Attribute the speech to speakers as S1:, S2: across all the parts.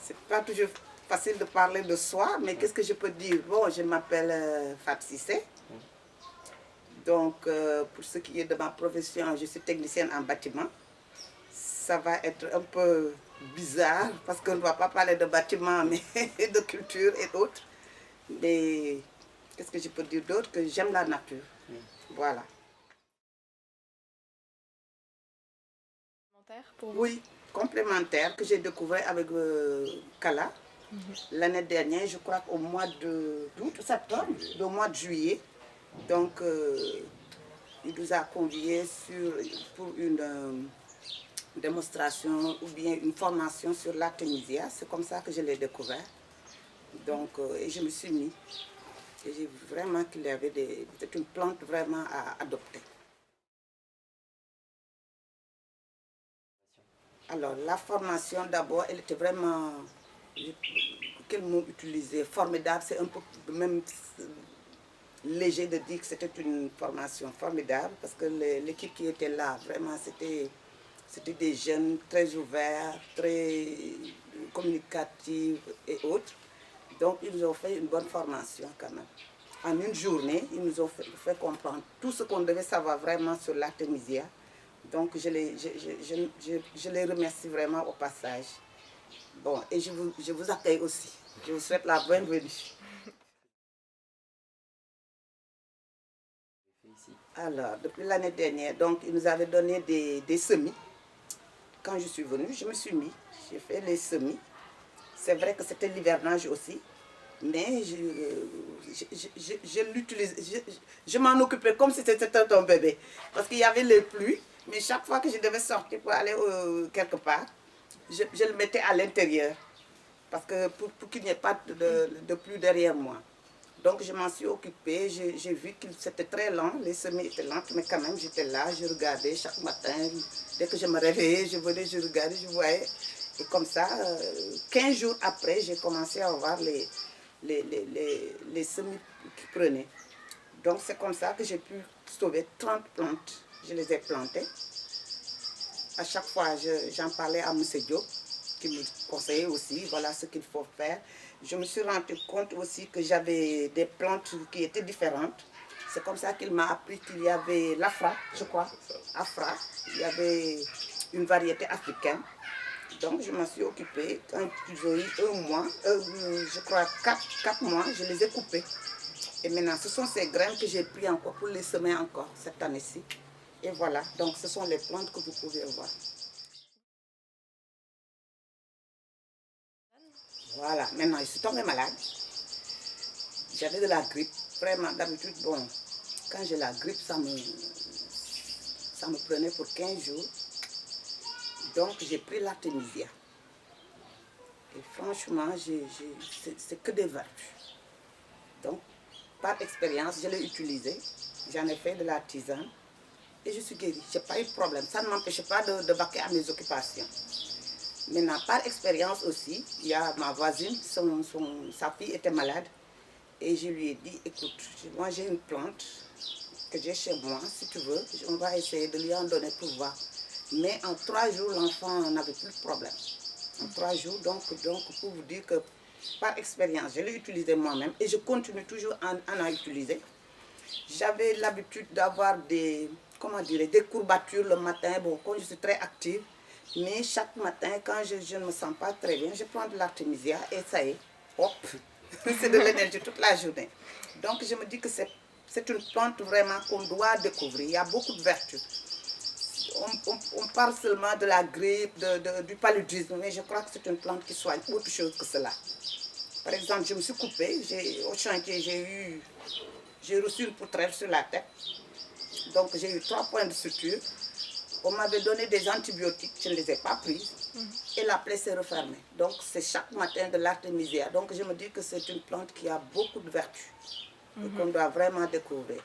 S1: C'est pas toujours facile de parler de soi, mais qu'est-ce que je peux dire? Bon, je m'appelle Fat Cissé. Donc, pour ce qui est de ma profession, je suis technicienne en bâtiment. Ça va être un peu bizarre parce qu'on ne va pas parler de bâtiment, mais de culture et autres. Mais qu'est-ce que je peux dire d'autre? Que j'aime la nature. Voilà.
S2: Pour vous?
S1: Oui, complémentaire que j'ai découvert avec Kala. L'année dernière, je crois qu'au mois d'août, septembre, au mois de juillet. Donc, il nous a conviés pour une démonstration ou bien une formation sur l'artémisia. C'est comme ça que je l'ai découvert. Donc, et je me suis mis. Et j'ai vu vraiment qu'il y avait c'est une plante vraiment à adopter. Alors, la formation d'abord, elle était vraiment, quel mot utiliser, formidable, c'est un peu même léger de dire que c'était une formation formidable parce que l'équipe qui était là, vraiment, c'était des jeunes très ouverts, très communicatifs et autres. Donc, ils nous ont fait une bonne formation quand même. En une journée, ils nous ont fait comprendre tout ce qu'on devait savoir vraiment sur l'artémisia. Donc, je les remercie vraiment au passage. Bon, et je vous accueille aussi. Je vous souhaite la bienvenue. Alors, depuis l'année dernière, donc, ils nous avaient donné des semis. Quand je suis venue, je me suis mis. J'ai fait les semis. C'est vrai que c'était l'hivernage aussi. Mais je l'utilise, je m'en occupais comme si c'était un bébé. Parce qu'il y avait les pluies, mais chaque fois que je devais sortir pour aller quelque part, je le mettais à l'intérieur. Parce que pour qu'il n'y ait pas de pluie derrière moi. Donc je m'en suis occupée, j'ai vu que c'était très lent, les semis étaient lentes, mais quand même j'étais là, je regardais chaque matin. Dès que je me réveillais, je venais, je regardais, je voyais. Et comme ça, 15 jours après, j'ai commencé à voir les semis qui prenaient. Donc c'est comme ça que j'ai pu sauver 30 plantes. Je les ai plantées. À chaque fois, j'en parlais à M. Diop, qui me conseillait aussi, voilà ce qu'il faut faire. Je me suis rendu compte aussi que j'avais des plantes qui étaient différentes. C'est comme ça qu'il m'a appris qu'il y avait l'afra, je crois, afra. Il y avait une variété africaine. Donc je m'en suis occupée. Quand ils ont eu un mois, je crois 4 mois, je les ai coupées. Et maintenant, ce sont ces graines que j'ai pris encore pour les semer encore cette année-ci. Et voilà, donc ce sont les plantes que vous pouvez voir. Voilà, maintenant je suis tombée malade. J'avais de la grippe. Vraiment, d'habitude, bon, quand j'ai la grippe, ça me prenait pour 15 jours. Donc j'ai pris l'artémisia. Et franchement, c'est que des vertus. Donc, par expérience, je l'ai utilisé. J'en ai fait de la tisane. Et je suis guérie. Je n'ai pas eu de problème. Ça ne m'empêchait pas de vaquer à mes occupations. Maintenant, par expérience aussi, il y a ma voisine, sa fille était malade. Et je lui ai dit, écoute, moi j'ai une plante que j'ai chez moi, si tu veux, on va essayer de lui en donner pour voir. Mais en 3 jours, l'enfant n'avait plus de problème. En 3 jours, donc pour vous dire que par expérience, je l'ai utilisé moi-même et je continue toujours à en utiliser. J'avais l'habitude d'avoir des courbatures le matin, bon, quand je suis très active. Mais chaque matin, quand je ne me sens pas très bien, je prends de l'artémisia et ça y est, hop, c'est de l'énergie toute la journée. Donc je me dis que c'est une plante vraiment qu'on doit découvrir. Il y a beaucoup de vertus. On parle seulement de la grippe, du paludisme, mais je crois que c'est une plante qui soigne autre chose que cela. Par exemple, je me suis coupée, au chantier, j'ai reçu une poutrelle sur la tête. Donc j'ai eu 3 points de suture. On m'avait donné des antibiotiques, je ne les ai pas prises. Et la plaie s'est refermée. Donc c'est chaque matin de l'artémisia. Donc je me dis que c'est une plante qui a beaucoup de vertus. Et qu'on doit vraiment découvrir.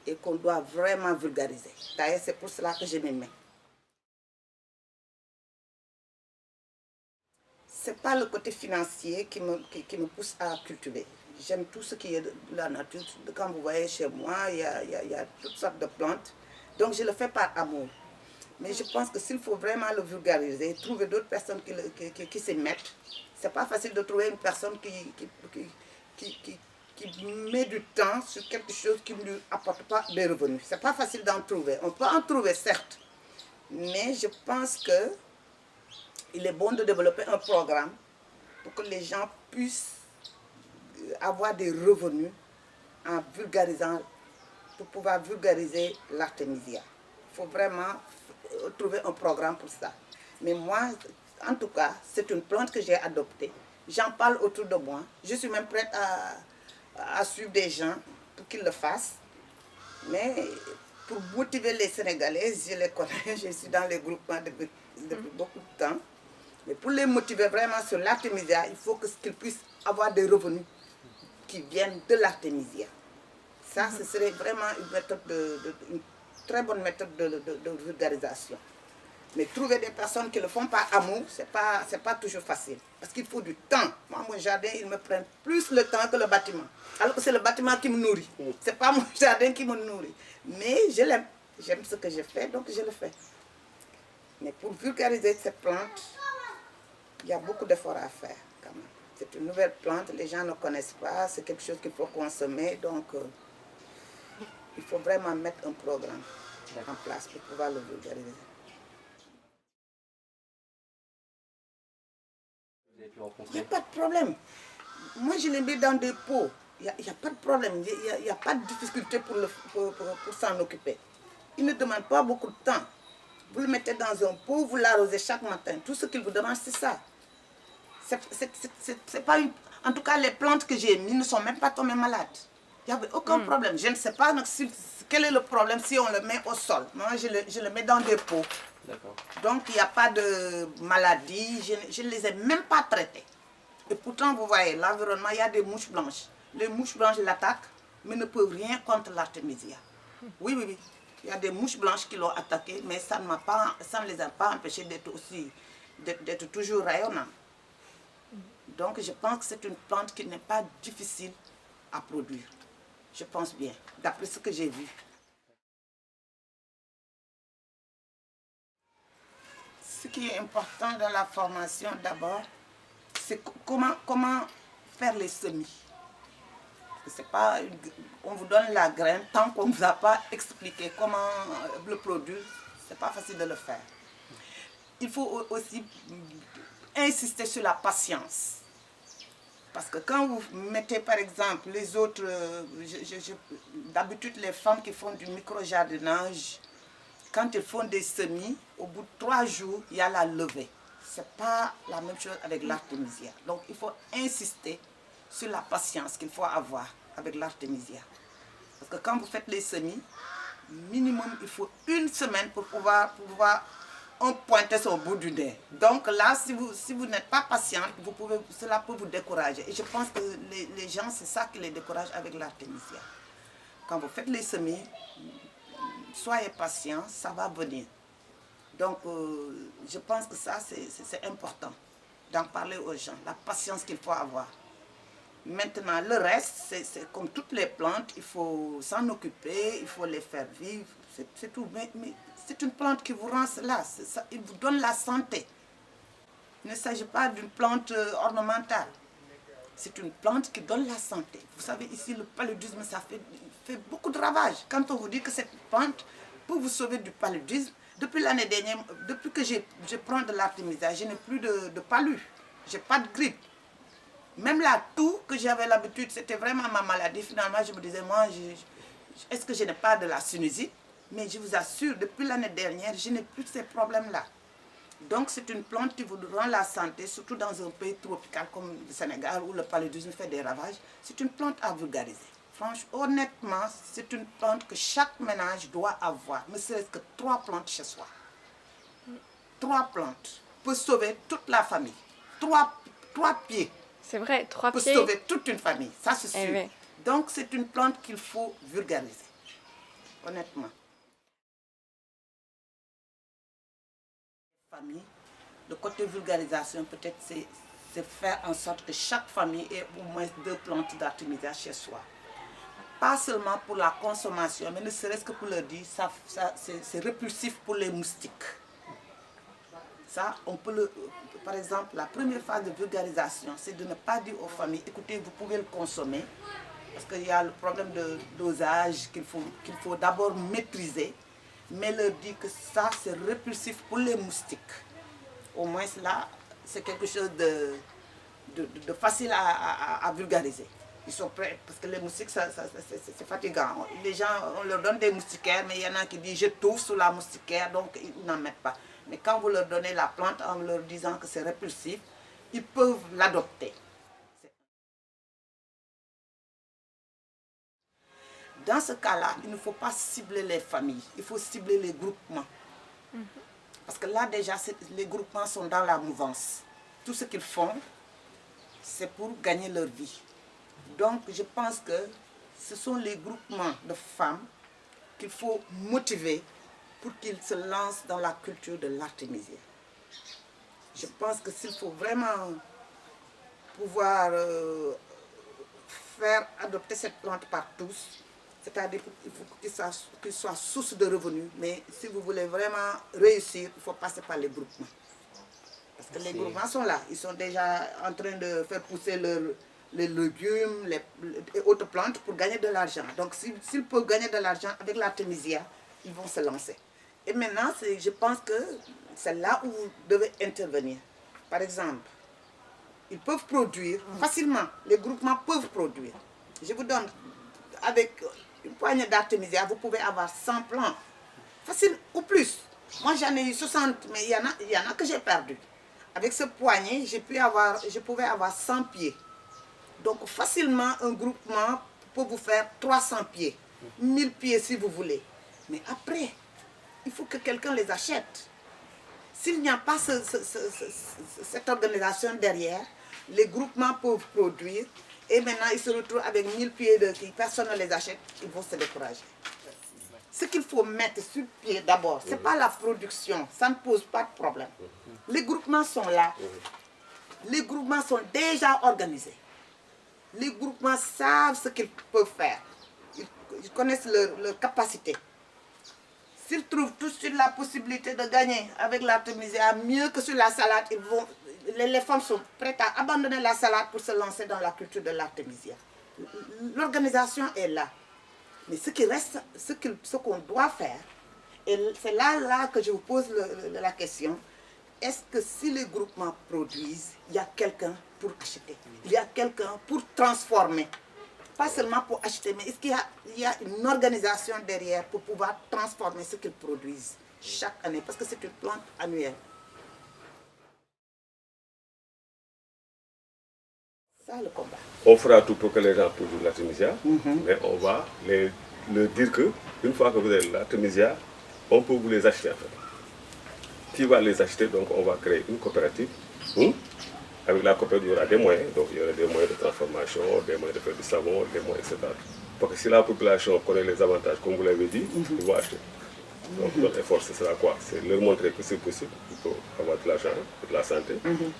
S1: Et qu'on doit vraiment vulgariser. D'ailleurs, c'est pour cela que je m'y mets. Ce n'est pas le côté financier qui me pousse à cultiver. J'aime tout ce qui est de la nature. Quand vous voyez chez moi, il y a toutes sortes de plantes. Donc je le fais par amour. Mais je pense que s'il faut vraiment le vulgariser, trouver d'autres personnes qui s'y mettent, c'est pas facile de trouver une personne qui met du temps sur quelque chose qui ne lui apporte pas des revenus. C'est pas facile d'en trouver. On peut en trouver, certes, mais je pense qu'il est bon de développer un programme pour que les gens puissent avoir des revenus en vulgarisant, pour pouvoir vulgariser l'artémisia. Il faut vraiment trouver un programme pour ça. Mais moi, en tout cas, c'est une plante que j'ai adoptée. J'en parle autour de moi. Je suis même prête à suivre des gens pour qu'ils le fassent. Mais pour motiver les Sénégalais, je les connais, je suis dans les groupements depuis beaucoup de temps. Mais pour les motiver vraiment sur l'artémisia, il faut qu'ils puissent avoir des revenus qui viennent de l'artémisia. Ça, ce serait vraiment une méthode une très bonne méthode de vulgarisation. Mais trouver des personnes qui ne le font pas amour, ce n'est pas toujours facile. Parce qu'il faut du temps. Moi, mon jardin, il me prend plus le temps que le bâtiment. Alors que c'est le bâtiment qui me nourrit. Ce n'est pas mon jardin qui me nourrit. Mais je l'aime. J'aime ce que je fais, donc je le fais. Mais pour vulgariser cette plante, il y a beaucoup d'efforts à faire quand même. C'est une nouvelle plante, les gens ne connaissent pas, c'est quelque chose qu'il faut consommer, donc il faut vraiment mettre un programme en place pour pouvoir le vulgariser. Il n'y a pas de problème. Moi, je les mets dans des pots. Il n'y a pas de problème. Il n'y a pas de difficulté pour s'en occuper. Il ne demande pas beaucoup de temps. Vous le mettez dans un pot, vous l'arrosez chaque matin. Tout ce qu'il vous demande, c'est ça. C'est pas une... En tout cas, les plantes que j'ai mises ne sont même pas tombées malades. Il n'y avait aucun problème. Je ne sais pas quel est le problème si on le met au sol. Moi, je le mets dans des pots. Donc, il n'y a pas de maladie. Je ne les ai même pas traitées. Et pourtant, vous voyez, l'environnement, il y a des mouches blanches. Les mouches blanches l'attaquent, mais ne peuvent rien contre l'artémisia. Oui, oui, oui. Il y a des mouches blanches qui l'ont attaqué, mais ça ne les a pas empêchés d'être toujours rayonnants. Donc, je pense que c'est une plante qui n'est pas difficile à produire. Je pense bien, d'après ce que j'ai vu. Ce qui est important dans la formation, d'abord, c'est comment faire les semis. C'est pas, on vous donne la graine, tant qu'on ne vous a pas expliqué comment le produire, c'est pas facile de le faire. Il faut aussi insister sur la patience. Parce que quand vous mettez par exemple les autres, d'habitude les femmes qui font du micro-jardinage, quand ils font des semis, au bout de 3 jours, il y a la levée. Ce n'est pas la même chose avec l'artémisia. Donc il faut insister sur la patience qu'il faut avoir avec l'artémisia. Parce que quand vous faites les semis, minimum il faut 1 semaine pour pouvoir pointer son bout du nez. Donc là, si vous n'êtes pas patient, cela peut vous décourager. Et je pense que les gens, c'est ça qui les décourage avec l'artémisia. Quand vous faites les semis, soyez patient, ça va venir. Donc, je pense que ça, c'est important d'en parler aux gens, la patience qu'il faut avoir. Maintenant, le reste, c'est comme toutes les plantes, il faut s'en occuper, il faut les faire vivre, c'est tout. Mais c'est une plante qui vous rend cela, il vous donne la santé. Il ne s'agit pas d'une plante ornementale. C'est une plante qui donne la santé. Vous savez, ici, le paludisme, ça fait beaucoup de ravages. Quand on vous dit que cette plante peut vous sauver du paludisme, depuis l'année dernière, depuis que je prends de l'artémisia, je n'ai plus de palu. Je n'ai pas de grippe. Même la toux que j'avais l'habitude, c'était vraiment ma maladie. Finalement, je me disais, moi, est-ce que je n'ai pas de la sinusite? Mais je vous assure, depuis l'année dernière, je n'ai plus ces problèmes-là. Donc, c'est une plante qui vous rend la santé, surtout dans un pays tropical comme le Sénégal, où le paludisme fait des ravages. C'est une plante à vulgariser. Franchement, honnêtement, c'est une plante que chaque ménage doit avoir, ne serait-ce que 3 plantes chez soi. 3 plantes peuvent sauver toute la famille. 3 pieds.
S2: C'est vrai, 3 pieds.
S1: Peut sauver toute une famille, ça c'est sûr.
S2: Oui.
S1: Donc c'est une plante qu'il faut vulgariser, honnêtement. Famille, le côté vulgarisation peut-être c'est faire en sorte que chaque famille ait au moins 2 plantes d'artémisia chez soi. pas seulement pour la consommation, mais ne serait-ce que pour leur dire, c'est répulsif pour les moustiques. Ça, on peut par exemple, la première phase de vulgarisation, c'est de ne pas dire aux familles, écoutez, vous pouvez le consommer, parce qu'il y a le problème de dosage qu'il faut d'abord maîtriser, mais leur dire que ça, c'est répulsif pour les moustiques. Au moins, là, c'est quelque chose de facile à vulgariser. Ils sont prêts, parce que les moustiques, c'est fatigant. Les gens, on leur donne des moustiquaires, mais il y en a qui disent, je touche sous la moustiquaire, donc ils n'en mettent pas. Mais quand vous leur donnez la plante en leur disant que c'est répulsif, ils peuvent l'adopter. Dans ce cas-là, il ne faut pas cibler les familles, il faut cibler les groupements. Parce que là déjà, les groupements sont dans la mouvance. Tout ce qu'ils font, c'est pour gagner leur vie. Donc je pense que ce sont les groupements de femmes qu'il faut motiver pour qu'ils se lancent dans la culture de l'artémisia. Je pense que s'il faut vraiment pouvoir faire adopter cette plante par tous, c'est-à-dire qu'il faut qu'il soit source de revenus, mais si vous voulez vraiment réussir, il faut passer par les groupements. Parce que les groupements sont là, ils sont déjà en train de faire pousser les légumes, et autres plantes pour gagner de l'argent. Donc s'ils peuvent gagner de l'argent avec l'artémisia, ils vont se lancer. Et maintenant, je pense que c'est là où vous devez intervenir. Par exemple, ils peuvent produire facilement, les groupements peuvent produire. Je vous donne, avec une poignée d'artémisia, vous pouvez avoir 100 plants. Facile ou plus. Moi j'en ai eu 60, mais il y en a que j'ai perdu. Avec ce poignet, je pouvais avoir 100 pieds. Donc facilement, un groupement peut vous faire 300 pieds, 1000 pieds si vous voulez. Mais après, il faut que quelqu'un les achète. S'il n'y a pas cette organisation derrière, les groupements peuvent produire et maintenant ils se retrouvent avec 1000 pieds de qui personne ne les achète, ils vont se décourager. Ce qu'il faut mettre sur pied d'abord, ce n'est pas la production, ça ne pose pas de problème. Les groupements sont là, les groupements sont déjà organisés. Les groupements savent ce qu'ils peuvent faire, ils connaissent leur capacité. S'ils trouvent tout de suite la possibilité de gagner avec l'artémisia mieux que sur la salade, les femmes sont prêtes à abandonner la salade pour se lancer dans la culture de l'artémisia. L'organisation est là. Mais ce qui reste, ce qu'on doit faire, et c'est là que je vous pose la question, est-ce que si les groupements produisent, il y a quelqu'un pour acheter, il y a quelqu'un pour transformer? Pas seulement pour acheter, mais est-ce qu'il y a une organisation derrière pour pouvoir transformer ce qu'ils produisent chaque année? Parce que c'est une plante annuelle. Ça le combat.
S2: On fera tout pour que les gens produisent l'artémisia, mais on va leur dire que une fois que vous avez l'artémisia, on peut vous les acheter en fait. Qui va les acheter? Donc on va créer une coopérative. Avec la coopérative, il y aura des moyens, donc il y aura des moyens de transformation, des moyens de faire du savon, des moyens, etc. Parce que si la population connaît les avantages, comme vous l'avez dit, ils vont acheter. Donc notre effort, ce sera quoi? C'est leur montrer que c'est possible, il faut avoir de l'argent, de la santé.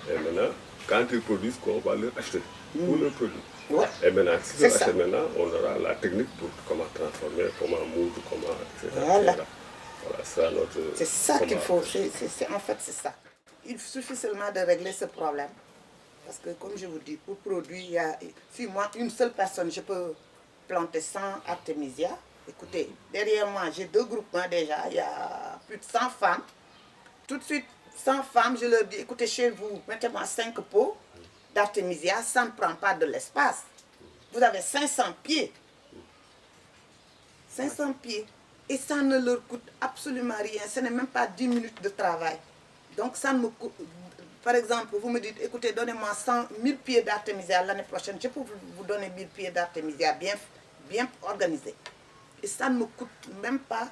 S2: Et maintenant, quand ils produisent, on va leur acheter pour leurs produits.
S1: Ouais.
S2: Et maintenant, si on achète maintenant, on aura la technique pour comment transformer, comment moudre, comment, etc.
S1: Voilà.
S2: Voilà, ça notre...
S1: C'est ça qu'il faut, en fait c'est ça. Il suffit seulement de régler ce problème. Parce que comme je vous dis, pour produire, si moi, une seule personne, je peux planter 100 artémisia. Écoutez, derrière moi, j'ai 2 groupements déjà, il y a plus de 100 femmes. Tout de suite, 100 femmes, je leur dis, écoutez, chez vous, mettez-moi 5 pots d'artémisia, ça ne prend pas de l'espace. Vous avez 500 pieds. 500 pieds. Et ça ne leur coûte absolument rien. Ce n'est même pas 10 minutes de travail. Donc ça me coûte... Par exemple, vous me dites, écoutez, donnez-moi 1000 pieds d'artémisia l'année prochaine. Je peux vous donner 1000 pieds d'artémisia bien organisés. Et ça ne me coûte même pas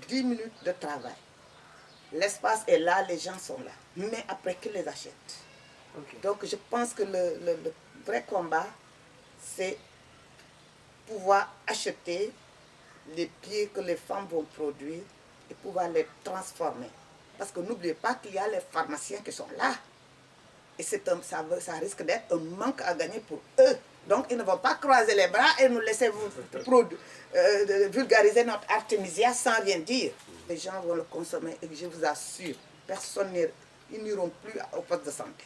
S1: 10 minutes de travail. L'espace est là, les gens sont là. Mais après, qui les achète? Donc je pense que le vrai combat, c'est pouvoir acheter les pieds que les femmes vont produire et pouvoir les transformer. Parce que n'oubliez pas qu'il y a les pharmaciens qui sont là. Et ça risque d'être un manque à gagner pour eux. Donc, ils ne vont pas croiser les bras et nous laisser vulgariser notre artémisia sans rien dire. Les gens vont le consommer et je vous assure, ils n'iront plus au poste de santé.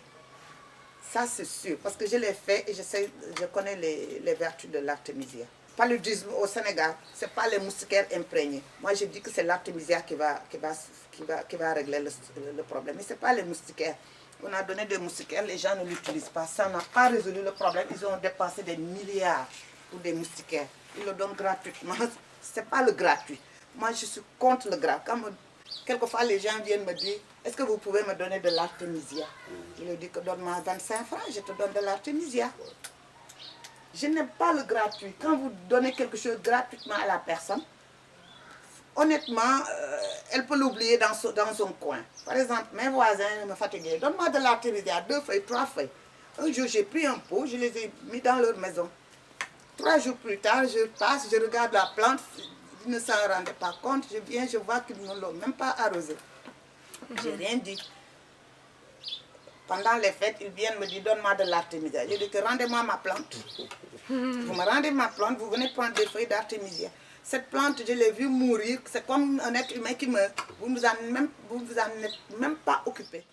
S1: Ça, c'est sûr, parce que je l'ai fait et je connais les vertus de l'artémisia. Paludisme au Sénégal, ce n'est pas les moustiquaires imprégnés. Moi, je dis que c'est l'artémisia qui va régler le problème. Mais ce n'est pas les moustiquaires. On a donné des moustiquaires, les gens ne l'utilisent pas. Ça n'a pas résolu le problème. Ils ont dépensé des milliards pour des moustiquaires. Ils le donnent gratuitement. Ce n'est pas le gratuit. Moi, je suis contre le gratuit. Quelquefois, les gens viennent me dire, est-ce que vous pouvez me donner de l'artémisia? Je leur dis que donne-moi 25 francs, je te donne de l'artémisia. Je n'aime pas le gratuit. Quand vous donnez quelque chose gratuitement à la personne, honnêtement, elle peut l'oublier dans son coin. Par exemple, mes voisins me fatiguaient. Donne-moi de l'artémisia, 2 feuilles, 3 feuilles. Un jour, j'ai pris un pot, je les ai mis dans leur maison. 3 jours plus tard, je passe, je regarde la plante, ils ne s'en rendaient pas compte. Je viens, je vois qu'ils ne l'ont même pas arrosé. Je n'ai rien dit. Pendant les fêtes, ils viennent me dire, donne-moi de l'artémisia. Je dis que rendez-moi ma plante. Vous me rendez ma plante, vous venez prendre des feuilles d'artémisia. Cette plante, je l'ai vue mourir, c'est comme un être humain qui meurt. Vous ne vous en êtes même pas occupé.